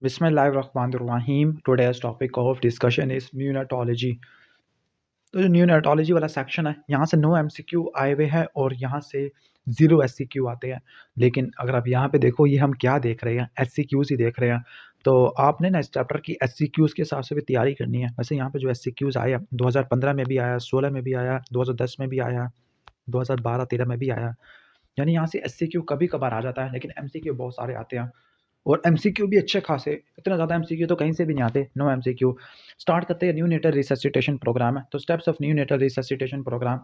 Bismillahirrahmanirrahim. Today's topic of discussion is neonatology. तो जो न्यूनैटोलॉजी वाला सेक्शन है, यहाँ से नो एमसीक्यू आए हुए हैं और यहाँ से 0 एससीक्यू आते हैं। लेकिन अगर आप यहाँ पे देखो, ये हम क्या देख रहे हैं, एससीक्यूज़ ही देख रहे हैं। तो आपने ना इस चैप्टर की एससीक्यूज़ के हिसाब से भी तैयारी करनी है। वैसे यहाँ पे जो एससीक्यूज़ आए हैं, 2015 में भी आया, 16 में भी आया, 2010 में भी आया, 2012-13 में भी आया। यानी यहाँ से एससीक्यू कभी-कभार आ जाता है, लेकिन एमसीक्यू बहुत सारे आते हैं। और एमसीक्यू भी अच्छे खासे, इतना ज़्यादा एमसीक्यू तो कहीं से भी नहीं आते। No MCQ. स्टार्ट करते हैं, न्यूनेटल रिससिटेशन प्रोग्राम है। तो steps of neonatal resuscitation programme.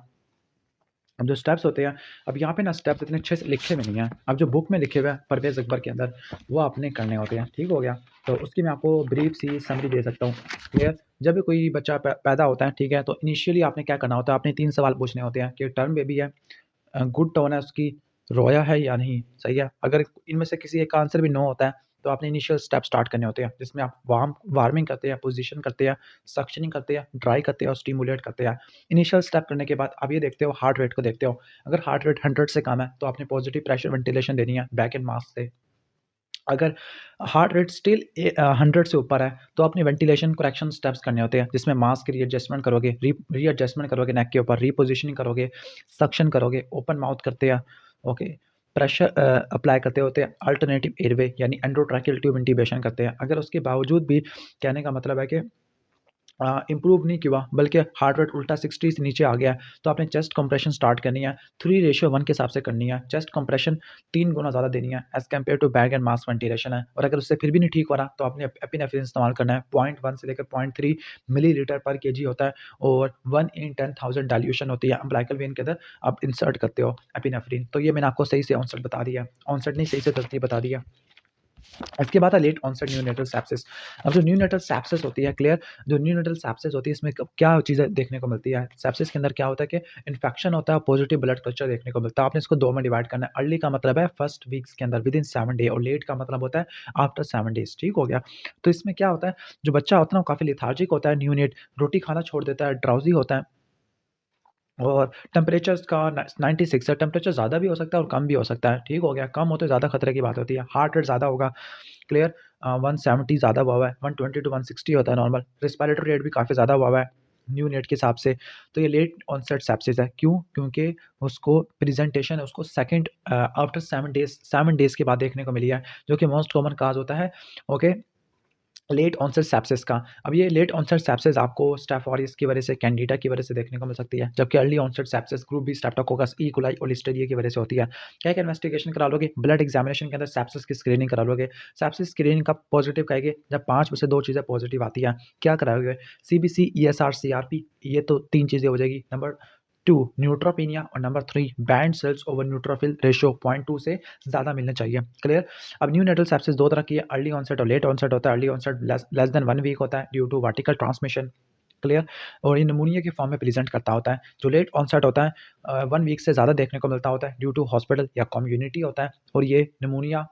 अब जो स्टेप्स होते हैं, अब यहाँ पे ना स्टेप्स इतने अच्छे से लिखे हुए नहीं हैं। अब जो बुक में लिखे हुए हैं परवेज़ अकबर के अंदर, वो आपने करने होते हैं। ठीक हो गया। तो उसकी मैं आपको ब्रीफ सी समरी दे सकता हूँ। क्लियर। जब भी कोई बच्चा पैदा होता है, ठीक है, तो इनिशियली आपने क्या करना होता है, आपने 3 सवाल पूछने होते हैं कि टर्म बेबी है, गुड टोन है उसकी, रोया है या नहीं, सही है। अगर इनमें से किसी एक का आंसर भी नो होता है, तो आपने इनिशियल स्टेप स्टार्ट करने होते हैं, जिसमें आप वार्मिंग करते हैं, पोजीशन करते हैं, सक्शनिंग करते हैं, ड्राई करते हैं और स्टिमुलेट करते हैं। इनिशियल स्टेप करने के बाद आप ये देखते हो, हार्ट रेट को देखते हो। अगर हार्ट रेट 100 से कम है, तो आपने पॉजिटिव प्रेशर वेंटिलेशन देनी है बैक एंड मास्क से। अगर हार्ट रेट स्टिल 100 से ऊपर है, तो अपने वेंटिलेशन करेक्शन स्टेप्स करने होते हैं, जिसमें मास्क की रीएडजस्टमेंट करोगे, रीएडजस्टमेंट करोगे नेक के ऊपर, रीपोजिशनिंग करोगे, सक्शन करोगे, ओपन माउथ करते हैं, ओके। प्रेशर अप्लाई करते होते हैं, अल्टरनेटिव एयरवे यानी एंडोट्रैकियल ट्यूब इंट्यूबेशन करते हैं। अगर उसके बावजूद भी, कहने का मतलब है कि इम्प्रूव नहीं किया, बल्कि हार्ट रेट उल्टा 60 से नीचे आ गया है, तो आपने चेस्ट कंप्रेशन स्टार्ट करनी है। 3:1 के हिसाब से करनी है। चेस्ट कंप्रेशन 3 गुना ज़्यादा देनी है as compare to bag and mask ventilation है। और अगर उससे फिर भी नहीं ठीक हो रहा, तो आपने एपिनेफ्रिन इस्तेमाल करना है। 0.1 से लेकर 0.3 मिलीलीटर पर केजी होता है और 1 इन 10,000 डाइल्यूशन होती है। अम्बिलिकल वेन के अंदर आप इंसर्ट करते हो एपिनेफ्रिन। तो ये मैंने आपको सही से ऑनसेट बता दिया, ऑनसेट नहीं, सही से तरतीब बता दिया। इसके बाद है लेट ऑनसेट न्यूनेटल सेप्सिस। अब जो न्यूनेटल सेप्सिस होती है, क्लियर, जो न्यूनेटल सेप्सिस होती है, इसमें क्या चीज़ें देखने को मिलती है। सेप्सिस के अंदर क्या होता है कि इन्फेक्शन होता है, पॉजिटिव ब्लड कल्चर देखने को मिलता है। आपने इसको 2 में डिवाइड करना है। अर्ली का मतलब है फर्स्ट वीक्स के अंदर विदिन 7 डे, और लेट का मतलब होता है आफ्टर 7 डेज। ठीक हो गया। तो इसमें क्या होता है, जो बच्चा होता है वो काफ़ी लेथार्जिक होता है, न्यूनेट रोटी खाना छोड़ देता है, ड्राउजी होता है, और टेम्परेचर का 96 है। टेम्परेचर ज़्यादा भी हो सकता है और कम भी हो सकता है। ठीक हो गया। कम हो तो ज़्यादा खतरे की बात होती है। हार्ट रेट ज़्यादा होगा, क्लियर। 170 ज़्यादा हुआ है, 120 टू 160 होता है नॉर्मल। रेस्पिरेटरी रेट भी काफ़ी ज़्यादा हुआ है न्यू नेट के हिसाब से। तो ये लेट ऑनसेट सेप्सिस है। क्यों? क्योंकि उसको प्रेजेंटेशन उसको सेकंड आफ्टर 7 डेज़ के बाद देखने को मिली है, जो कि मोस्ट कॉमन काज़ होता है, ओके, लेट ऑनसेट सेप्सिस का। अब ये लेट ऑनसेट सेप्सिस आपको स्टेफ ऑरियस की वजह से, कैंडिडा की वजह से देखने को मिल सकती है, जबकि early onset sepsis group B streptococcus, E coli और लिस्टेरिया की वजह से होती है। क्या इन्वेस्टिगेशन करा लोगे? ब्लड एग्जामिनेशन के अंदर सेप्सिस की स्क्रीनिंग करा लोगे। सेप्सिस स्क्रीनिंग का पॉजिटिव कहेंगे जब 5 में से 2 चीज़ें पॉजिटिव आती हैं। क्या कराओगे? सीबीसी, ईएसआर, सीआरपी, ये तो 3 चीज़ें हो जाएगी। नंबर 2 न्यूट्रोपेनिया, और number 3 band cells over neutrophil ratio 0.2 से ज़्यादा मिलने चाहिए। क्लियर। अब न्यू नेटल सेप्सिस 2 तरह की है, अर्ली ऑनसेट और लेट ऑनसेट होता है। Early onset less than 1 week होता है due to vertical transmission, clear, और ये निमोनिया के फॉर्म में प्रेजेंट करता होता है। जो लेट ऑनसेट होता है 1 वीक से ज़्यादा देखने को मिलता होता है ड्यू टू हॉस्पिटल या कम्युनिटी होता है, और ये निमोनिया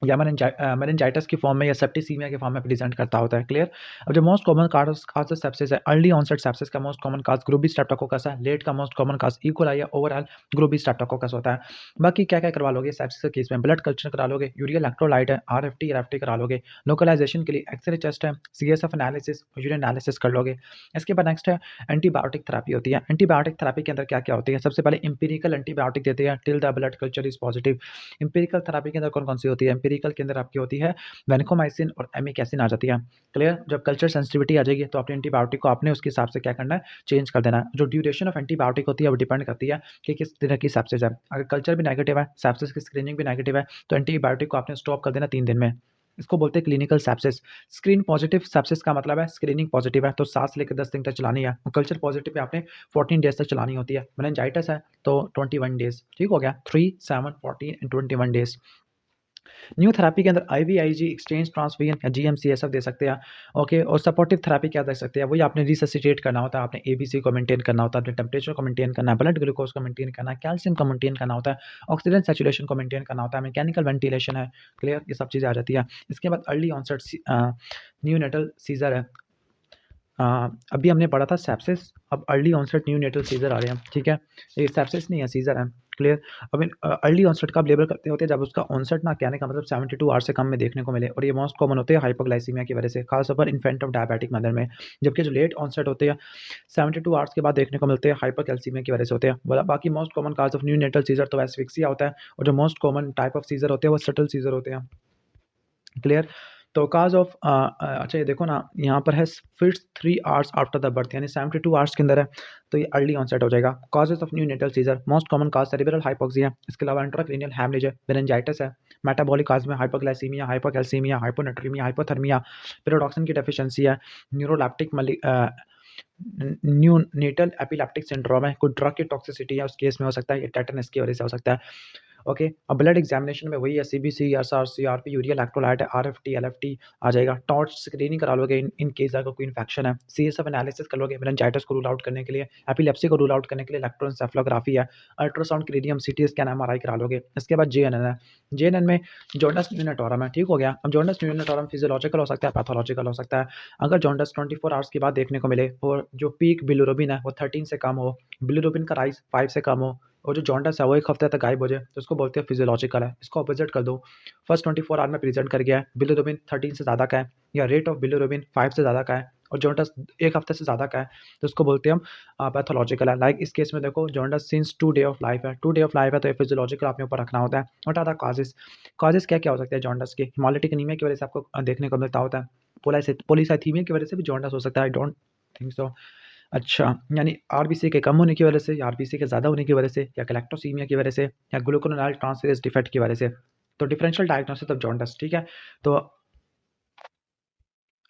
या मेनिंजाइटिस की फॉर्म में या सेप्टिसीमिया के फॉर्म में प्रेजेंट करता होता है। क्लियर। अब जो मोस्ट कॉमन काज सेप्सिस है, अर्ली ऑनसेट सेप्सिस का most common cause group B streptococcus है। लेट का most common cause E coli या ओवरऑल ग्रुप बी स्ट्रेप्टोकोकस होता है। बाकी क्या क्या करवा लोगे सेप्सिस के केस में? ब्लड कल्चर करा लोगे, यूरिया इलेक्ट्रोलाइट है, आरएफटी आरएफटी करा लोगे, लोकलाइजेशन के लिए एक्सरे चेस्ट है, सीएसएफ एनालिसिस, यूरिन एनालिसिस कर लोगे। इसके बाद नेक्स्ट है एंटीबायोटिक थेरेपी होती है। एंटीबायोटिक थेरेपी के अंदर क्या क्या होती है? सबसे पहले इंपेरिकल एंटीबायोटिक देते हैं till the blood culture is positive. Empirical therapy के अंदर कौन कौन सी होती है? इंपेरिकल के अंदर आपकी होती है वैनकोमाइसिन और एमिकैसिन आ जाती है। क्लियर। जब कल्चर सेंसिटिविटी आ जाएगी, तो अपने एंटीबायोटिक को आपने उसके हिसाब से क्या करना है, चेंज कर देना है। जो ड्यूरेशन ऑफ एंटीबायोटिक होती है वो डिपेंड करती है कि किस तरह की सेप्सिस है। अगर कल्चर भी नेगेटिव है, सेप्सिस की स्क्रीनिंग भी नेगेटिव है, तो एंटीबायोटिक को आपने स्टॉप कर देना 3 दिन में। इसको बोलते हैं clinical sepsis. Screen positive sepsis का मतलब है स्क्रीनिंग पॉजिटिव है तो 7 से लेकर 10 दिन तक चलानी है, और कल्चर पॉजिटिव पे आपने 14 डेज तक चलानी होती है। मेनिंजाइटिस है तो 21 डेज। ठीक हो गया। 3, 7, 14 एंड 21 डेज। न्यू थेरेपी के अंदर आईवीआईजी, एक्सचेंज ट्रांसफ्यूजन या जीएमसीएसएफ दे सकते हैं, ओके। और सपोर्टिव थेरेपी क्या दे सकते हैं? वही आपने रिससिटेट करना होता है, आपने एबीसी को मेंटेन करना होता है, अपने टेम्परेचर को मेंटेन करना है, ब्लड ग्लूकोज को मेंटेन करना है, कैल्शियम को मेंटेन करना होता है, ऑक्सीजन सैचुरेशन को मेंटेन करना होता है, मैकेनिकल वेंटिलेशन है, क्लियर, ये सब चीज़ें आ जाती है। इसके बाद अर्ली ऑनसेट न्यूनेटल सीजर है। अभी हमने पढ़ा था सेप्सिस, अब अर्ली ऑनसेट न्यूनेटल सीजर आ रहे हैं, ठीक है। ये सेप्सिस नहीं है, सीजर है। क्लियर। अब अर्ली ऑनसेट का आप लेबल करते होते हैं जब उसका ऑनसेट ना कहने का मतलब 72 आवर्स से कम में देखने को मिले, और ये मोस्ट कॉमन होते हैं हाइपोग्लाइसीमिया की वजह से, खासतौर पर इन्फेंट ऑफ डायबिटिक मदर में। जबकि जो लेट ऑनसेट होते हैं 72 आवर्स के बाद देखने को मिलते हैं, हाइपरकैल्सीमिया की वजह से होते हैं। बाकी most common cause of neonatal seizure तो एस्फिक्सिया होता है, और जो most common type of seizure होते हैं वो सटल सीजर होते हैं। क्लियर। तो काज ऑफ अच्छा ये देखो ना, यहाँ पर है फिर 3 आवर्स आफ्टर द बर्थ, यानी 72 आवर्स के अंदर है, तो ये अर्ली ऑनसेट हो जाएगा। Causes of neonatal seizure, most common cause cerebral hypoxia, इसके अलावा इंट्राक्रेनियल हैमरेज है, मेनिंजाइटिस है, मेटाबॉलिक काज में hypoglycaemia, hypocalcaemia, hyponatraemia, hypothermia, pyridoxine की डेफिशिएंसी है, न्यूरोलैप्टिक न्यूनेटल एपिलेप्टिक सिंड्रोम है, कोई ड्रग की टॉक्सिसिटी है उस केस में हो सकता है, ये टेटनस की वजह से हो सकता है। ओके, अब ब्लड एग्जामिनेशन में वही है, CBC, SR, CRP, urea electrolyte है, आरएफटी, एलएफटी आ जाएगा। टॉर्च स्क्रीनिंग करा लोगे इन केस अगर कोई इन्फेक्शन है, सीएसएफ एनालिसिस कर लोगे मेनिंजाइटिस को रूल आउट करने के लिए, एपिलेप्सी को रूल आउट करने के लिए इलेक्ट्रोएन्सेफलोग्राफी है, ultrasound, cranium, CT scan, MRI करा लोगे। इसके बाद जेएनएन है, जेएनएन में जॉन्डस न्यूनाटोरम है, ठीक हो गया। अब जॉन्डस न्यूनाटोरम फिजियोलॉजिकल हो सकता है, पैथोलॉजिकल हो सकता है। अगर जॉन्डस 24 आवर्स के बाद देखने को मिले और जो पीक बिलिरुबिन है वो 13 से कम हो, बिलिरुबिन का राइज 5 से कम हो, और जो जॉन्डस है वो 1 हफ्ते तक गायब हो जाए, तो उसको बोलते हैं फिजियोलॉजिकल है। इसको ऑपोजिट कर दो, फर्स्ट 24 आवर में प्रेजेंट कर गया है, बिलिरुबिन 13 से ज़्यादा का है, या रेट ऑफ बिलिरुबिन 5 से ज़्यादा का है, और जॉन्डस 1 हफ्ते से ज़्यादा का है, तो उसको बोलते हैं हम पैथोलॉजिकल है। लाइक इस केस में देखो, jaundice since 2 day of life है, 2 डे ऑफ लाइफ है, तो ये फिजियोलॉजिकल अपने ऊपर रखना होता है। What are the causes, causes क्या क्या हो सकते हैं जॉन्डस के? हिमोलिटिक एनीमिया की वजह से आपको देखने को मिलता होता है, पोलीसाइथीमिया की वजह से भी जॉन्डस हो सकता है, आई डोंट थिंक सो। अच्छा, यानी आरबीसी के कम होने की वजह से, या आरबीसी के ज़्यादा होने की वजह से, या गैलेक्टोसीमिया की वजह से, या ग्लूकोनाइल ट्रांसफेरेज डिफेक्ट की वजह से। तो डिफरेंशियल डायग्नोसिस ऑफ जॉन्डिस, ठीक है। तो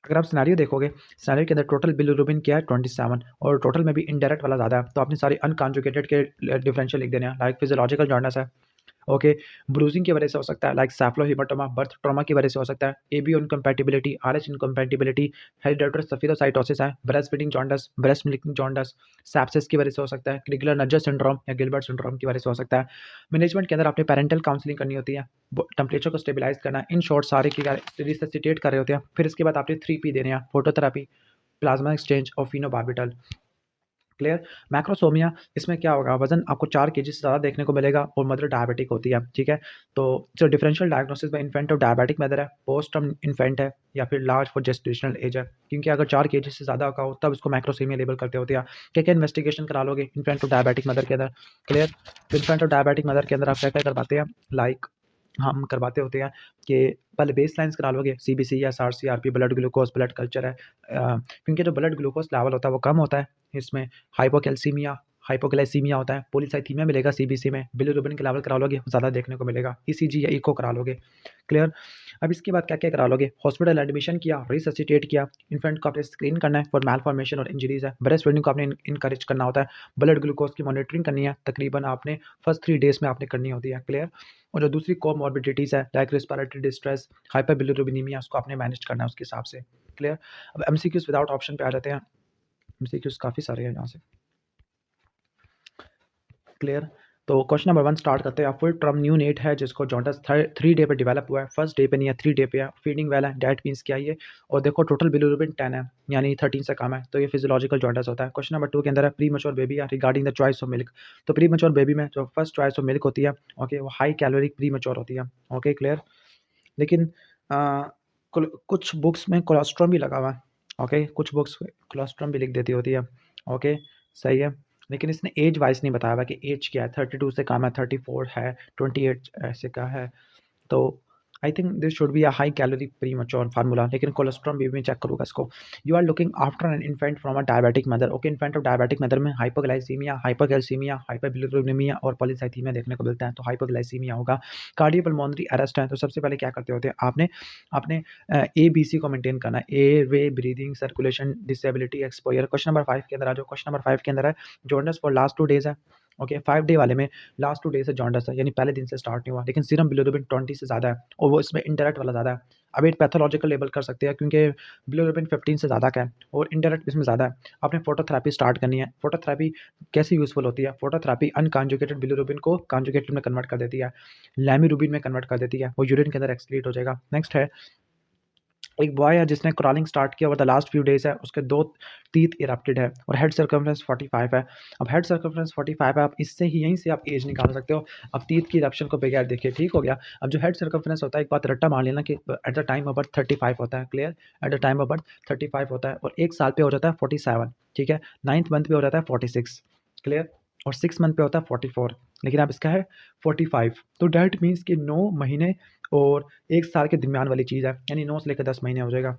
अगर आप सिनेरियो देखोगे, सिनेरियो के अंदर टोटल बिलिरुबिन क्या है 27, और टोटल में भी इनडायरेक्ट वाला ज़्यादा है, तो आपने सारे अनकॉन्जुगेटेड के डिफरेंशियल लिख देने हैं। लाइक फिजियोलॉजिकल जॉन्डिस है, ओके, ब्रूजिंग की वजह से हो सकता है, लाइक सैफ्लोहेमाटोमा, बर्थ ट्रॉमा की वजह से हो सकता है, ABO incompatibility, Rh incompatibility, hereditary spherocytosis है, breast feeding jaundice, breast milking jaundice, sepsis की वजह से हो सकता है, क्रिगलर नजर सिंड्रोम या गिलबर्ट सिंड्रोम की वजह से हो सकता है। मैनेजमेंट के अंदर आपने पेरेंटल काउंसलिंग करनी होती है, टेम्परेचर को स्टेबलाइज करना है, इन शॉर्ट सारे की रिससिटेट कर रहे होते हैं। फिर इसके बाद आपने 3P देने हैं, फोटोथेरापी, प्लाज्मा एक्सचेंज और फिनोबार्बिटल। क्लियर। मैक्रोसोमिया, इसमें क्या होगा, वजन आपको 4 केजी से ज़्यादा देखने को मिलेगा, और मदर डायबिटिक होती है, ठीक है। तो जो डिफरेंशियल डायग्नोसिस में इन्फेंट ऑफ डायबिटिक मदर है, पोस्ट टर्म इन्फेंट है, या फिर लार्ज फॉर जेस्टेशनल एज है, क्योंकि अगर 4 केजी से ज़्यादा का हो तब इसको मैक्रोसोमिया लेबल करते होते हैं। क्या क्या इन्वेस्टिगेशन करा लोगे इन्फेंट ऑफ डायबिटिक मदर के अंदर? क्लियर। तो इन्फेंट ऑफ डायबिटिक मदर के अंदर आप क्या क्या करवाते हैं, लाइक हम करवाते होते हैं कि पहले बेस लाइन्स करा लोगे, सीबीसी या SR, CRP, blood glucose, blood culture है, क्योंकि जो ब्लड ग्लूकोज लेवल होता है वो कम होता है, इसमें हाइपोकैल्सीमिया, हाइपोग्लाइसीमिया होता है, पॉलीसाइथीमिया मिलेगा सीबीसी में, बिलिरुबिन के लेवल करा लोगे ज़्यादा देखने को मिलेगा, ईसीजी या इको करा लोगे। क्लियर। अब इसके बाद क्या क्या करा लोगे, हॉस्पिटल एडमिशन किया, रिससिटेट किया, इन्फेंट को आपने स्क्रीन करना है फॉर मैलफॉर्मेशन और इंजरीज है, ब्रेस्ट फीडिंग को आपने इनकरेज करना होता है, ब्लड ग्लूकोज की मॉनिटरिंग करनी है, तकरीबन आपने फर्स्ट 3 डेज में आपने करनी होती है। क्लियर। और जो दूसरी कोमॉर्बिडिटीज़ है, लाइक रिस्पिरेटरी डिस्ट्रेस, हाइपरबिलिरुबिनीमिया, उसको आपने मैनेज करना है उसके हिसाब से। क्लियर। अब एमसीक्यूज़ विदाउट ऑप्शन पे आ जाते हैं, एमसीक्यूज़ काफ़ी सारे हैं यहाँ से। क्लियर। तो क्वेश्चन नंबर 1 स्टार्ट करते हैं। फुल टर्म न्यूनेट है जिसको जॉन्डिस 3 डे पे डेवलप हुआ है, फर्स्ट डे पे नहीं है, 3 डे पे है, फीडिंग वेल है, डाइट मीन्स क्या है ये, और देखो टोटल बिलिरुबिन 10 है, यानी 13 से कम है, तो ये फिजियोलॉजिकल जॉन्डिस होता है। क्वेश्चन नंबर 2 के अंदर है प्री मैच्योर बेबी है, regarding the choice of milk. तो प्री मैच्योर बेबी में जो फर्स्ट चॉइस ऑफ मिल्क होती है, ओके, वो हाई कैलोरिक प्री मैच्योर होती है। Okay, clear. लेकिन कुछ बुक्स में कोलेस्ट्रॉल भी लगा हुआ है, ओके, कुछ बुक्स कोलेस्ट्रॉल भी लिख देती होती है, ओके, सही है। लेकिन इसने एज वाइज नहीं बताया हुआ कि एज क्या है, 32 से कम है, 34 है, 28 ऐसे का है। तो I think this should be a high calorie premature formula, लेकिन कोलेस्ट्रॉल भी मैं चेक करूँगा इसको। You are looking after an infant from a diabetic mother, okay, infant of diabetic mother में हाइपोग्लाइसीमिया, हाइपरकैल्सीमिया, हाइपरबिलिरुबिनीमिया और polycythaemia देखने को मिलता है, तो हाइपोग्लाइसीमिया होगा। कार्डियोपल्मोनरी अरेस्ट है, तो सबसे पहले क्या करते होते हैं, आपने आपने ABC को मेंटेन करना है, airway, breathing, circulation, disability, exposure. Question number 5 के अंदर आ जाओ। क्वेश्चन नंबर 5 के अंदर है जॉन्डिस फॉर लास्ट 2 डेज है, ओके, 5 डे वाले में लास्ट 2 डे से जॉन्डिस है, यानी पहले दिन से स्टार्ट नहीं हुआ, लेकिन सीरम बिलिरुबिन 20 से ज़्यादा है, और वो इसमें इनडायरेक्ट वाला ज़्यादा है। अब एक पैथोलॉजिकल लेबल कर सकते हैं, क्योंकि बिलिरुबिन 15 से ज़्यादा का है और इनडायरेक्ट इसमें ज़्यादा है। आपने फोटोथेरेपी स्टार्ट करनी है। फोटोथेरेपी कैसे यूज़फुल होती है, फोटोथेरेपी अनकॉन्जुगेटेड बिलिरुबिन को कॉन्जुगेटेड में कन्वर्ट कर देती है, लैमिरुबिन में कन्वर्ट कर देती है, वो यूरिन के अंदर एक्सक्रीट हो जाएगा। नेक्स्ट है एक बॉय है जिसने क्रॉलिंग स्टार्ट किया over the last few days है, उसके 2 टीथ इरप्टेड है और हेड सर्कमफ्रेंस 45 है। अब हेड सर्कमफ्रेंस 45 है, आप इससे ही यहीं से आप एज निकाल सकते हो। अब टीथ की इरप्शन को बगैर देखे, ठीक हो गया। अब जो हेड सर्कमफ्रेंस होता है, एक बात रट्टा मार लेना कि at the time of birth 35 होता है, clear? At the time of birth 35 होता है और 1 साल पे हो जाता है 47, ठीक है? 9th मंथ पे हो जाता है 46, क्लियर? और 6 मंथ पे होता है 44, लेकिन अब इसका है 45। तो डैट मीन्स कि 9 महीने और 1 साल के दरमियान वाली चीज़ है, यानी 9 से लेकर 10 महीने हो जाएगा।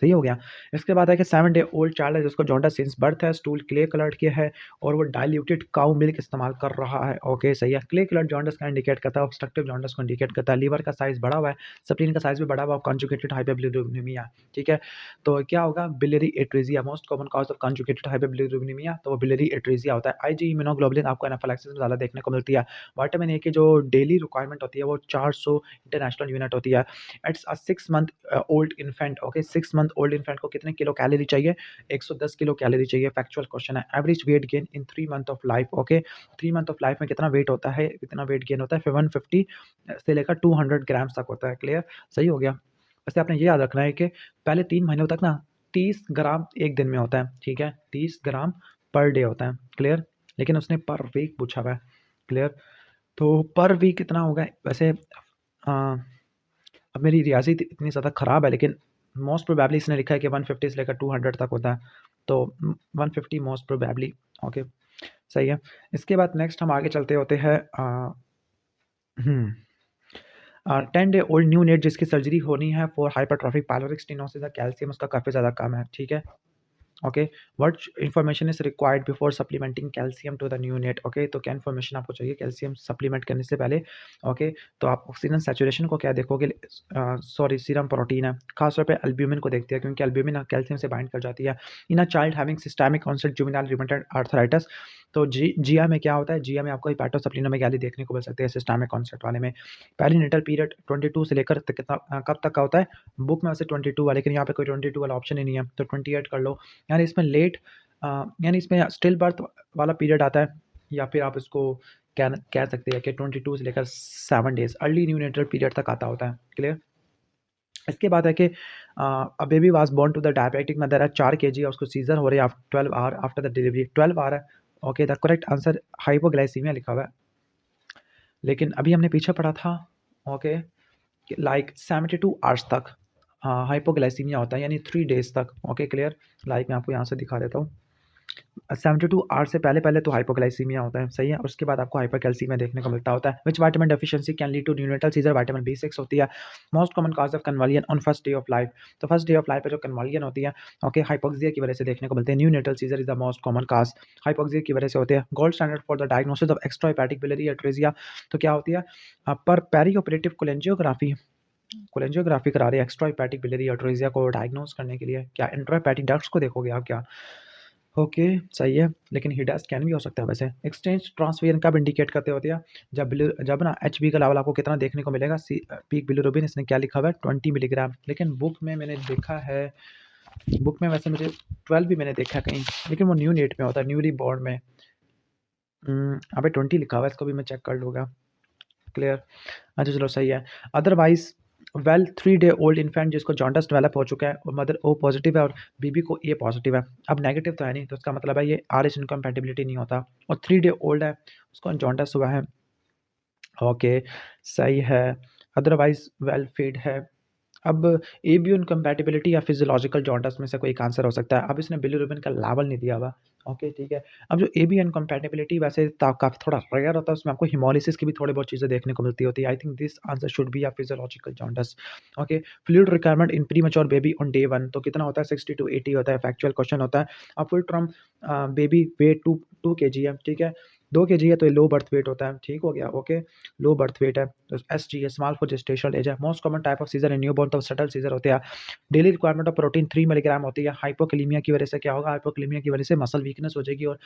सही हो गया। इसके बाद है कि 7 डे ओल्ड चाइल्ड है जिसको जॉन्डिस सिंस बर्थ है, स्टूल क्ले कलर्ड के है और वो डाइल्यूटेड काऊ मिल्क इस्तेमाल कर रहा है। ओके, सही है। क्ले कलर्ड जॉन्डिस का इंडिकेट करता है, ऑब्स्ट्रक्टिव जॉन्डिस को इंडिकेट करता है। लीवर का साइज़ बढ़ा हुआ है, स्प्लीन का साइज़ भी बढ़ा हुआ है, कॉन्जुगेटेड हाइपरबिलिरुबिनेमिया, ठीक है? तो क्या होगा? Biliary atresia, most common cause of conjugated hyperbilirubinaemia, तो वो बिलियरी एट्रेसिया होता है। आईजी इम्यूनोग्लोबुलिन आपको एनाफिलैक्सिस में ज़्यादा देखने को मिलती है। विटामिन ए की जो डेली रिक्वायरमेंट होती है वो 400 इंटरनेशनल यूनिट होती है। It's a 6 month old infant, okay, 6 month old infant को कितने किलो कैलोरी चाहिए? 110 किलो कैलोरी चाहिए। फैक्चुअल क्वेश्चन है। Average weight gain in 3 month of life, okay, 3 month of life में कितना वेट होता है, कितना वेट गेन होता है? 150 से लेकर 200 ग्राम्स तक होता है, क्लियर? सही हो गया। वैसे आपने ये याद रखना है कि पहले 3 महीनों तक ना 30 ग्राम एक दिन में होता है, ठीक है? 30 ग्राम पर डे होता है, क्लियर? लेकिन उसने पर वीक पूछा हुआ है, क्लियर? तो पर वीक कितना होगा? वैसे अब मेरी रियाज़ी इतनी ज़्यादा ख़राब है, लेकिन मोस्ट प्रोबेबली इसने लिखा है कि 150 से लेकर 200 तक होता है, तो 150 मोस्ट प्रोबेबली, ओके, सही है। इसके बाद नेक्स्ट हम आगे चलते होते हैं 10 डे ओल्ड न्यू नेट जिसकी सर्जरी होनी है फॉर हाइपरट्रॉफिक पाइलोरिक स्टेनोसिस है, कैल्शियम उसका काफ़ी ज़्यादा कम है, ठीक है? Okay, what information is required before supplementing calcium to the neonate? Okay, तो क्या इन्फॉर्मेशन आपको चाहिए कैल्शियम सप्लीमेंट करने से पहले? ओके, तो आप ऑक्सीजन सैचुरेशन को क्या देखोगे? सॉरी, सीरम प्रोटीन है, खासतौर पे एल्ब्यूमिन को देखते हैं क्योंकि एल्ब्यूमिन कैल्शियम से बाइंड कर जाती है। In a child having systemic onset juvenile rheumatoid arthritis, तो जिया में क्या होता है? जिया में आपको हिपैटोसप्लीनोमेगाली देखने को मिल सकती है सिस्टेमिक ऑनसेट वाले में। पेरीनेटल पीरियड 22 से लेकर कितना कब तक का होता है? बुक में वैसे 22 है, लेकिन यहाँ पे कोई 22 वाला ऑप्शन ही नहीं है, तो 28 कर लो। यानी इसमें यानी इसमें स्टिल बर्थ वाला पीरियड आता है, या फिर आप इसको कह सकते हैं कि 22 से लेकर 7 डेज अर्ली न्यूनेटल पीरियड तक आता होता है, क्लियर? इसके बाद है कि a baby was born to the diabetic mother at 4 KG और उसको सीजर हो रही है 12 hour after the delivery. 12 hour है, okay, the correct answer hypoglycaemia लिखा हुआ है, लेकिन अभी हमने पीछे पढ़ा था, ओके, लाइक 72 आवर्स तक हाइपोग्लाइसीमिया होता है, यानी 3 डेज तक, ओके, क्लियर? लाइक मैं आपको यहाँ से दिखा देता हूँ। 72 आवर्स से पहले तो हाइपोग्लाइसीमिया होता है, सही है? और उसके बाद आपको हाइपरकैल्सीमिया देखने को मिलता होता है। Which vitamin deficiency can lead to neonatal seizure? Vitamin B6 होती है। Most common cause of convulsion on first day of life, तो फर्स्ट डे ऑफ लाइफ पे जो कन्वल्जन होती है, ओके, हाइपोक्सिया की वजह से देखने को मिलते हैं। Neonatal seizure is the most common cause, hypoxia की वजह से होते हैं। Gold standard for the diagnosis of extra hepatic biliary atresia, तो क्या होती है? पर पेरी ऑपरेटिव कोलेंजियोग्राफी करा रही है एक्स्ट्रा हेपेटिक बिलियरी एट्रेसिया को डायग्नोस करने के लिए। क्या इंट्रा हेपेटिक डक्ट्स को देखोगे आप क्या? ओके, सही है, लेकिन हिडा स्कैन भी हो सकता है वैसे। एक्सचेंज ट्रांसफर कब इंडिकेट करते होते हैं? जब ना एचबी का लेवल आपको कितना देखने को मिलेगा? पीक बिलिरुबिन इसने क्या लिखा हुआ है? 20 मिलीग्राम, लेकिन बुक में मैंने देखा है, बुक में वैसे मुझे 12 भी मैंने देखा है कहीं, लेकिन वो न्यू नेट में होता है, न्यूली बॉर्न में। अबे 20 लिखा हुआ है, इसको भी मैं चेक कर लूँगा, क्लियर? अच्छा चलो, सही है। अदरवाइज 3 डे ओल्ड इन्फेंट जिसको जॉन्डिस डेवलप हो चुका है और मदर ओ पॉजिटिव है और बीबी को ए पॉजिटिव है। अब नेगेटिव तो है नहीं, तो इसका मतलब है ये RH इनकम्पैटिबिलिटी नहीं होता, और 3 डे ओल्ड है, उसको जॉन्डिस हुआ है, ओके, सही है। अदरवाइज वेल फीड है। अब एबी इनकम्पैटिबिलिटी या फिजियोलॉजिकल जॉन्डिस में से कोई एक आंसर हो सकता है। अब इसने बिलिरुबिन का लेवल नहीं दिया हुआ, ओके, ठीक है। अब जो एबी इनकम्पैटिबिलिटी वैसे काफ़ी थोड़ा रेयर होता है, उसमें आपको हिमोलिसिस की भी थोड़ी बहुत चीज़ें देखने को मिलती होती है। आई think this answer should be a physiological jaundice, okay. Fluid requirement in premature baby on day 1, तो कितना होता है? 60 टू 80 होता है, फैक्चुअल क्वेश्चन होता है। अब full term baby weight 2 KG है, ठीक है? 2 केजी है तो ये लो बर्थ वेट होता है, ठीक हो गया, ओके, लो बर्थ वेट है। तो SG है, स्मॉल फॉर जेस्टेशनल एज है। Most common type of seizure in newborn तो सटल सीजर होते हैं। Daily requirement of protein 3 milligram होती है। हाइपोकैलेमिया की वजह से क्या होगा? हाइपोकैलेमिया की वजह से मसल वीकनेस हो जाएगी और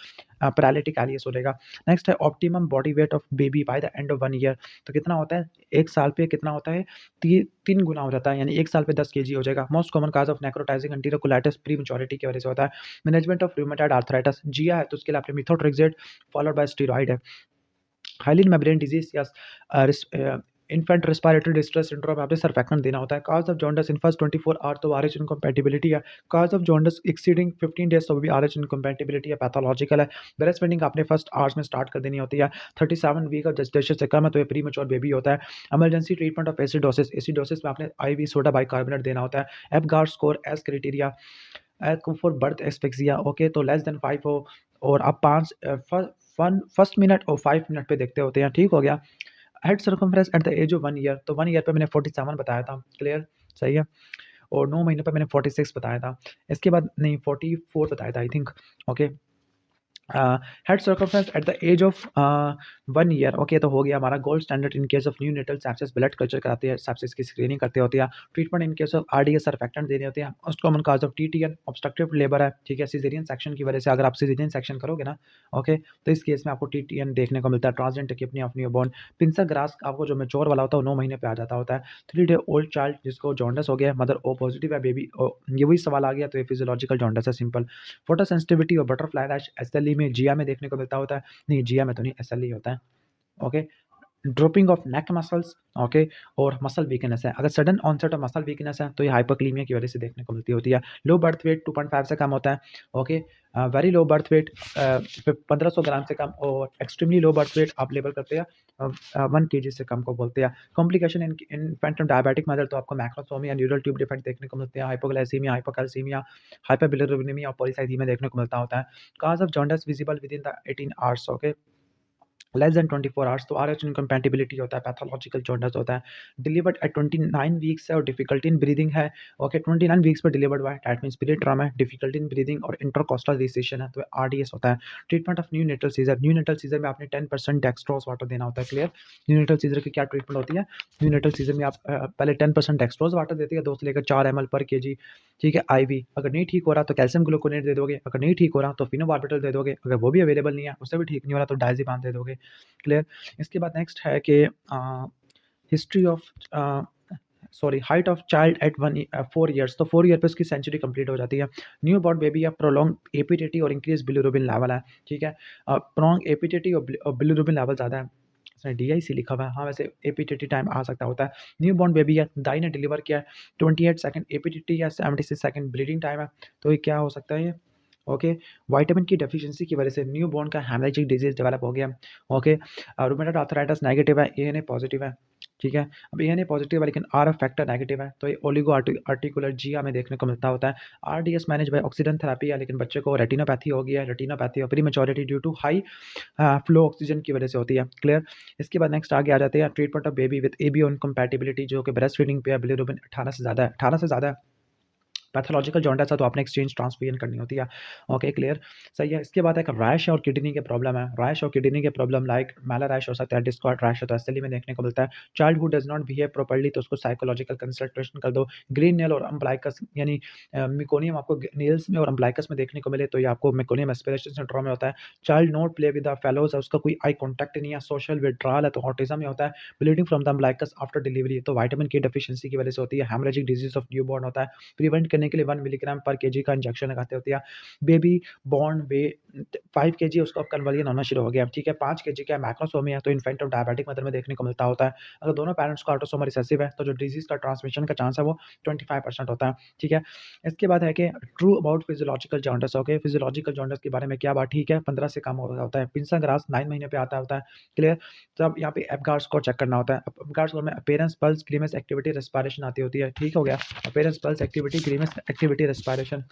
पैरालिटिक एलियस हो जाएगा। नेक्स्ट है optimum body weight of baby by the end of 1 year, तो कितना होता है? 1 साल पे कितना होता है? 3 गुना हो जाता है, यानी 1 साल पे 10 केजी हो जाएगा। Most common cause of necrotising enterocolitis prematurity की वजह से होता है। Management of rheumatoid arthritis, JIA है तो उसके लिए आपने मिथोट्रेक्सेट फॉलोड बाय स्टेरॉइड है। हाइलिन मेम्ब्रेन डिजीज या इन्फेंट रेस्पिरेटरी डिस्ट्रेस सिंड्रोम में आपने सर्फेक्टेंट देना होता है। Cause of jaundice in first 24 hour तो आरएच इनकम्पैटिबिलिटी है। Cause of jaundice exceeding 15 days तो भी आरएच इनकम्पैटिबिलिटी है, पैथोलॉजिकल है। ब्रेस्ट फीडिंग आपने फर्स्ट आवर्स में स्टार्ट कर देनी होती है। 37 वीक ऑफ जेस्टेशन से कम है तो ये प्री मैच्योर बेबी होता है। Emergency treatment of acidosis, acidosis में आपने आईवी सोडा बाइकार्बोनेट देना होता है। Apgar score age criteria for birth asphyxia, okay, तो लेस देन 5 हो और आप 5 फर्स्ट मिनट और 5 मिनट पे देखते होते हैं, ठीक हो गया। Head circumference at the age of 1 year, तो 1 ईयर पे मैंने 47 बताया था, क्लियर, सही है। और 9 महीने पे मैंने 46 बताया था। इसके बाद नहीं 44 बताया था I think, okay. Head circumference at the age of 1 year, okay, तो हो गया हमारा gold standard in case of neonatal sepsis, blood culture कराते हैं, सेप्सिस की स्क्रीनिंग करते होते हैं। Treatment in case of RDS surfactant देने होते हैं। Most common cause of TTN obstructive labour है, ठीक है, सिजेरियन सेक्शन की वजह से। अगर आप सिजेरियन सेक्शन करोगे ना, ओके, तो इस केस में आपको टीटीएन देखने को मिलता है, ट्रांजिएंट टिकेपनी ऑफ न्यूबॉर्न। पिंसा ग्रास आपको जो मैच्योर वाला होता है वो 9 महीने पे आ जाता होता है। 3 डे ओल्ड चाइल्ड जिसको जॉन्डिस हो गया, मदर ओ पॉजिटिव है, बेबी ये वही सवाल आ गया, तो ये फिजियोलॉजिकल जॉन्डिस है, सिंपल। फोटो सेंसिटिविटी और बटरफ्लाई रैश एसएलई में, जिया में देखने को मिलता होता है, नहीं जिया में तो नहीं, एसएलई होता है, okay. Dropping of neck muscles, okay, और मसल वीकनेस है। अगर sudden onset of muscle weakness है तो ये हाइपोक्लीमिया की वजह से देखने को मिलती होती है। लो बर्थ वेट 2.5 से कम होता है, okay. Very low birth weight 1500 ग्राम से कम, और एक्सट्रीमली लो बर्थ वेट आप लेबल करते हैं 1 केजी से कम को बोलते हैं। कॉम्प्लिकेशन इन इन्फेंट डायबिटिक मदर, तो आपको मैक्रोसोमिया, न्यूरल ट्यूब डिफेक्ट देखने को मिलते हैं, हाइपोग्लाइसीमिया, हाइपोकैल्सीमिया, हाइपरबिलिरुबिनेमिया और पॉलीसाइथीमिया देखने को मिलता होता है। Cause of jaundice visible with in the 18 hours, okay, less than 24 hours तो आरएच इनकम्पैटिबिलिटी होता है, पैथोलॉजिकल जॉन्डिस होता है। डिलीवर्ड एट 29 वीक्स है और डिफिकल्टी इन ब्रीदिंग है, ओके, 29 वीक्स पर डिलीवर्ड हुआ है, दैट मींस पीरियड ट्रॉमा है, डिफिकल्टी इन ब्रीदिंग और इंटरकोस्टल रिसेशन है, तो आरडीएस होता है। Treatment of neonatal seizure, neonatal seizure में आपने 10% डेक्सट्रोज वाटर देना होता है, क्लियर। न्यूनेटल सीजर की क्या ट्रीटमेंट होती है? न्यूनेटल सीजर में आप पहले 10% डेक्सट्रोज वाटर देते हैं, 2 से लेकर 4 ml पर केजी, ठीक है, आईवी। अगर नहीं ठीक हो रहा तो कैल्शियम ग्लूकोनेट दे दोगे, अगर नहीं ठीक हो रहा तो फिनोबार्बिटल दे दोगे, अगर वो भी अवेलेबल नहीं है, उससे भी ठीक नहीं हो रहा तो डायज़ेपाम दे दोगे, क्लियर। इसके बाद नेक्स्ट है कि history of sorry height of child at 4 years, तो 4 ईयर पे उसकी सेंचुरी कंप्लीट हो जाती है। न्यू बॉर्न बेबी या प्रोलॉन्ग एपीटीटी और इंक्रीज बिलिरुबिन लेवल है, ठीक है। प्रोलॉन्ग एपीटीटी और बिलिरुबिन लेवल ज़्यादा है, इसमें डीआईसी लिखा हुआ है, हाँ वैसे एपीटीटी टाइम आ सकता होता है। न्यू बॉर्न बेबी है, दाई ने डिलीवर किया है, 28 सेकंड एपीटीटी या 76 सेकंड ब्लीडिंग टाइम है, तो ये क्या हो सकता है ये, ओके। विटामिन की डेफिशिएंसी की वजह से न्यू बॉर्न का हेमरेजिक डिजीज डेवलप हो गया, ओके। रूमेटॉइड आर्थराइटिस नेगेटिव है, एएनए पॉजिटिव है, ठीक है। अब एएनए पॉजिटिव है लेकिन आरएफ फैक्टर नेगेटिव है, तो ये ओलिगो आर्टिकुलर जिया में देखने को मिलता होता है। RDS manage by oxygen therapy है, लेकिन बच्चे को रेटिनोपैथी हो गया है, रेटिनोपैथी और prematurity due to high flow oxygen की वजह से होती है, क्लियर। इसके बाद नेक्स्ट आगे आ जाते हैं treatment of baby with ABO incompatibility, जो कि ब्रेस्ट फीडिंग पे है, बिलिरुबिन 18 से ज़्यादा है, 18 से ज़्यादा है। पैथोलॉजिकल जॉन्डिस है तो आपने एक्सचेंज ट्रांसफ्यूजन करनी होती है, ओके, क्लियर, सही है। इसके बाद एक रैश और किडनी के प्रॉब्लम है, रैश और किडनी के प्रॉब्लम लाइक मैला रैश हो सकता है, डिस्कॉर्ड रैश है तो एसएलई में देखने को मिलता है। Child who does not behave properly तो उसको साइकोलॉजिकल कंसल्टेशन कर दो। ग्रीन नेल और अम्ब्लाइकस यानी मिकोनियम आपको नेल्स में और अम्ब्लाइकस में देखने को मिले तो ये आपको मिकोनियम एस्पिरेशन सिंड्रोम में होता है। Child not play with the fellows है, उसका कोई आई कॉन्टैक्ट नहीं है, सोशल विड्रॉल है तो ऑटिज्म में होता है। Bleeding from the umbilicus after delivery तो विटामिन की डेफिशिएंसी की वजह से होती है। हेमरेजिक डिजीज ऑफ न्यूबॉर्न होता है, प्रिवेंट करने के लिए 1 मिलीग्राम पर केजी का इंजेक्शन लगाते होते हैं। बेबी बॉर्न 5 केजी उसका कन्वर्जन होना शुरू हो गया, ठीक है। 5 केजी का मैक्रोसोमी है तो इन्फेंट ऑफ डायबिटिक मदर में देखने को मिलता होता है। अगर दोनों पेरेंट्स को ऑटोसोमल रिसेसिव है तो जो डिजीज का ट्रांसमिशन का चांस है वो 25% होता है, ठीक है। इसके बाद है कि true about physiological jaundice, okay, physiological jaundice के बारे में क्या बात, ठीक है, 15 से कम होता है। पिंसा ग्रास 9 महीने पे आता होता है, क्लियर। तो अब यहाँ पे एपगार स्कोर चेक करना होता है। एपगार स्कोर में appearance, pulse, grimace, activity, respiration आती होती है, ठीक हो गया। Appearance, pulse, activity, grimace, activity, respiration.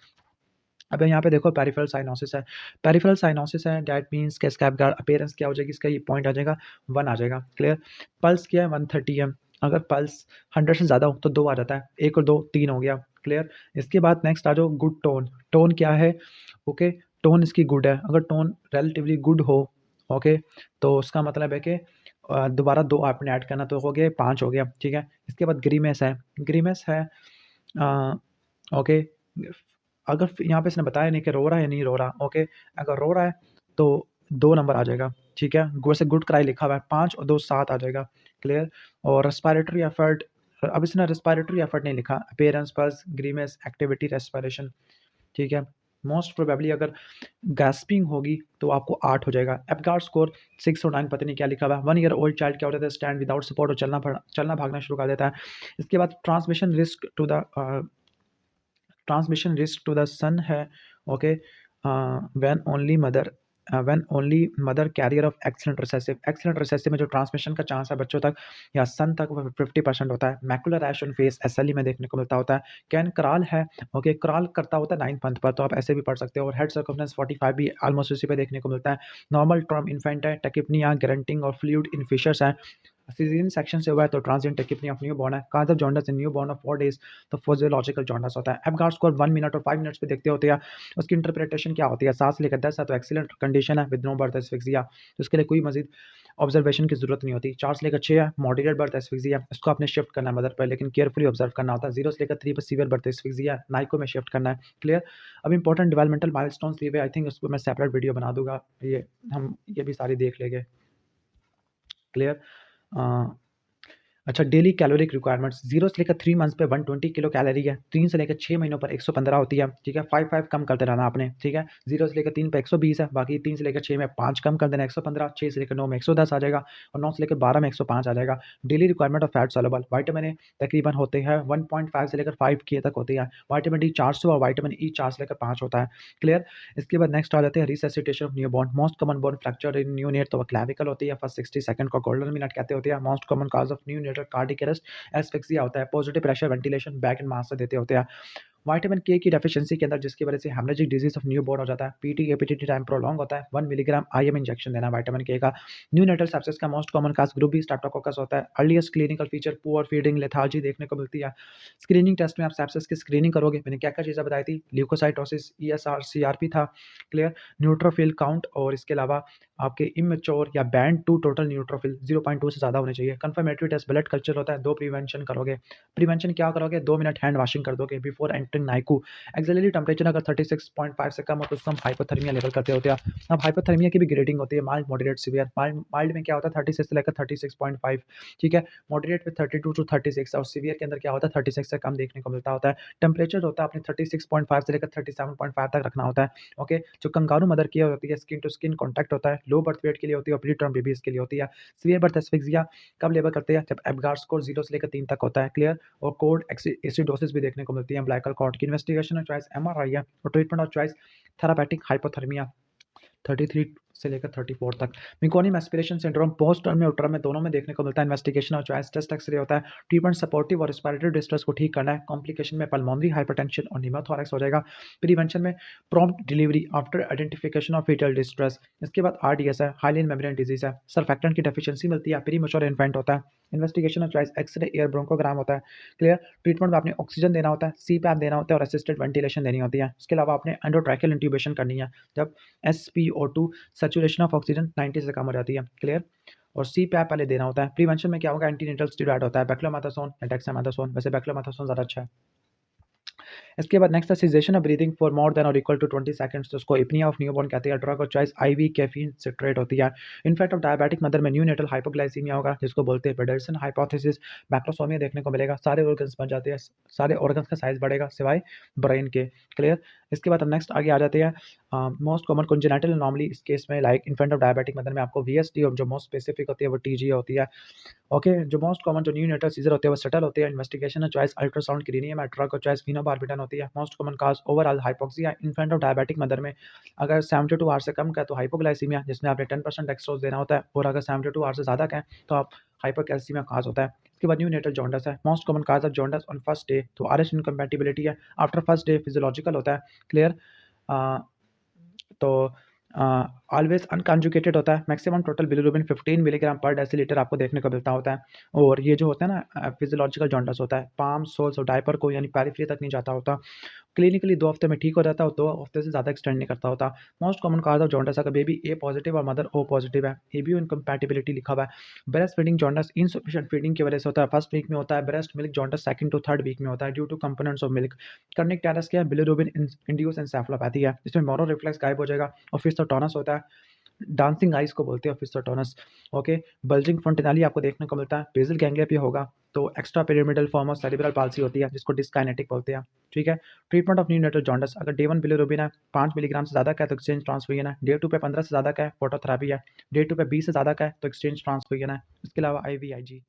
अब यहाँ पे देखो पेरिफेरल साइनोसिस है, पेरिफेरल साइनोसिस है दैट मीन्स कि इसका एपगार अपीयरेंस क्या हो जाएगी, इसका ये पॉइंट आ जाएगा 1 आ जाएगा, क्लियर। पल्स क्या है 130 है, अगर पल्स 100 से ज़्यादा हो तो 2 आ जाता है, 1 और 2 3 हो गया, क्लियर। इसके बाद नेक्स्ट आ जाओ गुड टोन, टोन क्या है, ओके, टोन इसकी गुड है, अगर टोन रिलेटिवली गुड हो, ओके, तो उसका मतलब है कि दोबारा 2 आपने ऐड करना तो हो गया 5 हो गया, ठीक है। इसके बाद ग्रीमेस है, ग्रीमेस है ओके, अगर यहाँ पे इसने बताया नहीं कि रो रहा है या नहीं रो रहा, ओके, अगर रो रहा है तो 2 नंबर आ जाएगा, ठीक है। वैसे गुड क्राई लिखा हुआ है 5 और 2 7 आ जाएगा, क्लियर। और रेस्पिरेटरी एफर्ट, अब इसने रेस्पिरेटरी एफर्ट नहीं लिखा, appearance, pulse, grimace, activity, respiration, ठीक है। मोस्ट प्रोबेबली अगर गैस्पिंग होगी तो आपको 8 हो जाएगा। एपगार स्कोर 6 और 9 पता नहीं क्या लिखा हुआ है। 1 ईयर ओल्ड चाइल्ड क्या होता है, स्टैंड विदाउट सपोर्ट और चलना भागना शुरू कर देता है। इसके बाद ट्रांसमिशन रिस्क टू द सन है। Okay, when only mother carrier of excellent recessive में जो ट्रांसमिशन का चांस है बच्चों तक या सन तक वो 50% होता है। Macular rash on face SLE में देखने को मिलता होता है। कैन क्रॉल है, ओके, क्रॉल करता होता है 9th मंथ पर, तो आप ऐसे भी पढ़ सकते हो। और हेड सर्कमफ्रेंस 45 भी ऑलमोस्ट उसी पे देखने को मिलता है। नॉर्मल टर्म इन्फेंट है, टेकिपनिया, ग्रंटिंग और फ्लूइड इन फिशर्स है। सीजन सेक्शन से हुआ है तो transient tachypnoea of new born है। Cause of jaundice in new born of 4 days तो फिजियोलॉजिकल जॉन्डस होता है। एपगार स्कोर 1 मिनट और 5 मिनट्स पे देखते होते हैं। उसकी इंटरप्रिटेशन क्या होती है, 7 से लेकर 10 है तो एक्सीलेंट कंडीशन है विद नो बर्थ एस्फिक्सिया, तो इसके लिए कोई मजीद ऑब्जर्वेशन की जरूरत नहीं होती। 4 से लेकर 6 है मॉडरेट बर्थ एस्फिक्सिया, इसको आपने शिफ्ट करना है मदर पर, लेकिन केयरफुली ऑब्जर्व करना होता है। 0 से लेकर 3 पर सीवियर बर्थ एस्फिक्सिया, नाइको में शिफ्ट करना है। क्लियर। अब इंपॉर्टेंट डेवलपमेंटल माइलस्टोन्स दिए हुए, आई थिंक उसको मैं सेपरेट वीडियो बना दूंगा, ये भी सारी देख लेंगे। क्लियर। अच्छा, डेली कैलोरिक रिक्वायरमेंट्स 0 से लेकर 3 मंथ्स पे 120 किलो कैलोरी है। 3 से लेकर 6 महीनों पर 115 होती है। ठीक है, 5 कम करते रहना आपने। ठीक है, 0 से लेकर 3 पे 120 है, बाकी 3 से लेकर 6 में 5 कम कर देना 115, 6 से लेकर 9 में 110 आ जाएगा और 9 से लेकर 12 में 105 आ जाएगा। Daily requirement of fat soluble vitamin A तकरीबन होते हैं 1.5 से लेकर 5 के तक होती है। विटामिन डी 400 और विटामिन ई 4 से लेकर 5 होता है। क्लियर। इसके बाद नेक्स्ट आ जाते हैं resuscitation of newborn. Most common bone fracture in neonate तो क्लैविकल होती है। फर्स्ट 60 सेकंड को गोल्डन मिनट कहते होते हैं। Most common cause of neonatal cardiac arrest asphyxia होता है। Positive pressure ventilation back and mass से देते होते हैं। विटामिन के की डेफिशिएंसी के अंदर जिसकी वजह से हेमरेजिक डिजीज ऑफ न्यूबॉर्न हो जाता है। पीटी एपीटीटी टाइम प्रोलॉन्ग होता है। 1 मिलीग्राम आईएम इंजेक्शन देना विटामिन के का। न्यूनेटल सेप्सिस का most common cause group B streptococcus होता है। Earliest clinical feature poor feeding lethargy देखने को मिलती है। स्क्रीनिंग टेस्ट में आप सेप्सिस की स्क्रीनिंग करोगे, मैंने क्या क्या चीज़ें बताई थी, ल्यूकोसाइटोसिस, ईएसआर, सीआरपी था। क्लियर। न्यूट्रोफिल काउंट और इसके अलावा आपके इमेच्योर या बैंड टू टोटल न्यूट्रोफिल 0.2 से ज़्यादा होने चाहिए। कंफर्मेटरी टेस्ट ब्लड कल्चर होता है। 2 प्रिवेंशन करोगे। प्रिवेंशन क्या करोगे, 2 मिनट हैंड वॉशिंग कर दोगे before entering Naikoo. Axillary temperature अगर 36.5 से कम हो तो उसको हम हाइपोथर्मिया लेवल करते होते हैं। अब हाइपोथर्मिया की भी ग्रेडिंग होती है, माइल्ड, मॉडरेट, सीवियर। माइल्ड में क्या होता है 36 से लेकर 36.5। ठीक है, मॉडरेट में 32 टू 36 और सीवियर के अंदर क्या होता है 36 से कम देखने को मिलता होता है। टेम्परेचर होता है अपने 36.5 से लेकर 37.5 तक रखना होता है। ओके, जो कंगारू मदर की होती है स्किन टू स्किन कॉन्टैक्ट होता है। लो बर्थ वेट के लिए होती है और प्री टर्म बेबीज के लिए होती है। सीवियर बर्थ एस्फिक्सिया कब लेबर करते हैं, जब एपगार स्कोर 0 से लेकर 3 तक होता है। क्लियर। और कोड एसिडोसिस भी देखने को मिलती है। ब्लैक कॉर्ड की इन्वेस्टिगेशन और चॉइस एमआरआई है और ट्रीटमेंट और चॉइस थेरापेटिक हाइपोथर्मिया 33 से लेकर 34 तक। Meconium aspiration syndrome post term में और टर्म में दोनों में देखने को मिलता है। इन्वेस्टिगेशन और चॉइस टेस्ट एक्सरे होता है। ट्रीटमेंट सपोर्टिव और रेस्पिरेटरी डिस्ट्रेस को ठीक करना है। कॉम्प्लिकेशन में पल्मोनरी हाइपरटेंशन और न्यूमोथोरैक्स हो जाएगा। प्रिवेंशन में prompt delivery after identification of fetal distress. इसके बाद आरडीएस है, हाइलिन मेम्ब्रेन डिजीज है। सर्फेक्टेंट की डेफिशिएंसी मिलती है। प्रीमैच्योर इन्फेंट होता है। इन्वेस्टिगेशन और चॉइस एक्सरे एयर ब्रोंकोग्राम होता है। क्लियर। ट्रीटमेंट में आपने ऑक्सीजन देना होता है, सीपैप देना होता है और असिस्टेड वेंटिलेशन देनी होती है। इसके अलावा आपने एंडोट्रैकियल इंट्यूबेशन करनी है जब SpO2 सैचुरेशन ऑफ ऑक्सीजन 90 से कम हो जाती है। क्लियर। और सीपैप पहले देना होता है। प्रिवेंशन में क्या होगा, एंटीनेटल स्टेरॉइड होता है, बेक्लोमेथासोन या डेक्सामेथासोन। वैसे बेक्लोमेथासोन ज़्यादा अच्छा है। इसके बाद नेक्स्ट है cessation of breathing for more than और इक्वल टू 20 सेकंड्स, तो उसको इपनिया ऑफ न्यूबॉर्न कहते हैं। ड्रग और चॉइस आईवी कैफीन सिट्रेट होती है। इनफैक्ट ऑफ डायबिटिक मदर में न्यूनेटल हाइपोग्लाइसीमिया होगा जिसको बोलते हैं पेडर्सन हाइपोथेसिस। बैक्लोसोमिया देखने को मिलेगा, सारे ऑर्गन्स बन जाते हैं, सारे ऑर्गन्स का साइज बढ़ेगा सिवाय ब्रेन के। क्लियर। इसके बाद हम नेक्स्ट आगे आ जाते हैं मोस्ट कॉमन कंजेनिटल एनोमली। इस केस में like infant of diabetic mother में आपको VSD और जो मोस्ट स्पेसिफिक होती है वो TG होती है। ओके, जो मोस्ट कॉमन जो न्यूनेटल सीजर होते हैं वो सटल होते हैं। इन्वेस्टिगेशन और चॉइस अल्ट्रासाउंड क्रीनियम है। ड्रग और चॉइस फिनोबार्बिटन होती है। Most common cause overall hypoxia. Infant of diabetic mother में अगर 72 आवर से कम का है तो हाइपोग्लाइसीमिया जिसमें आपने 10% डेक्सट्रोज देना होता है, और अगर 72 आवर से ज़्यादा का है तो आप हाइपोकैल्सीमिया काज होता है। इसके बाद न्यूनेटल जॉन्डस है। Most common cause of jaundice on first day तो RH इनकम्पैटिबिलिटी है। आफ्टर फर्स्ट डे फिजियोलॉजिकल होता है। क्लियर। तो ऑलवेज अनकॉन्जुगेटेड होता है। मैक्सिमम टोटल बिलिरुबिन 15 मिलीग्राम पर डेसीलीटर आपको देखने को मिलता होता है। और ये जो होता है ना फिजियोलॉजिकल जॉन्डस होता है, पाम सोल्स और डायपर को यानी पेरिफेरी तक नहीं जाता होता। क्लिनिकली 2 हफ्ते में ठीक हो जाता है और 2 हफ्ते से ज़्यादा एक्सटेंड नहीं करता होता। Most common cause of jaundice अगर बेबी ए पॉजिटिव और मदर O पॉजिटिव है। एबीओ इनकम्पैटिबिलिटी लिखा हुआ है। Breast feeding jaundice insufficient feeding की वजह से होता है। फर्स्ट वीक में होता है। Breast milk jaundice second to third week में होता है due to components of milk. Kernicterus क्या है, बिलिरुबिन इंड्यूस एन्सेफलोपैथी है, इसमें मोरो रिफ्लेक्स गायब हो जाएगा और फिर तो टॉनस होता है। डांसिंग आइज़ को बोलते हैं ऑफिसोटोनस। ओके, बल्जिंग फोंटेनाली आपको देखने को मिलता है, बेसल गैंग्लिया पे होगा, तो extra pyramidal form of cerebral palsy होती है जिसको डिस्काइनेटिक बोलते हैं, ठीक है। ट्रीटमेंट ऑफ न्यूनेटल जॉन्डिस, अगर डे 1 बिलिरुबिन है 5 मिलीग्राम से ज़्यादा का है तो एक्सचेंज ट्रांसफ्यूजन है, डे 2 पे 15 से ज़्यादा का है फोटोथेरेपी है, डे 2 पे 20 से ज़्यादा का है तो एक्सचेंज ट्रांसफ्यूजन है। इसके अलावा आईवीआईजी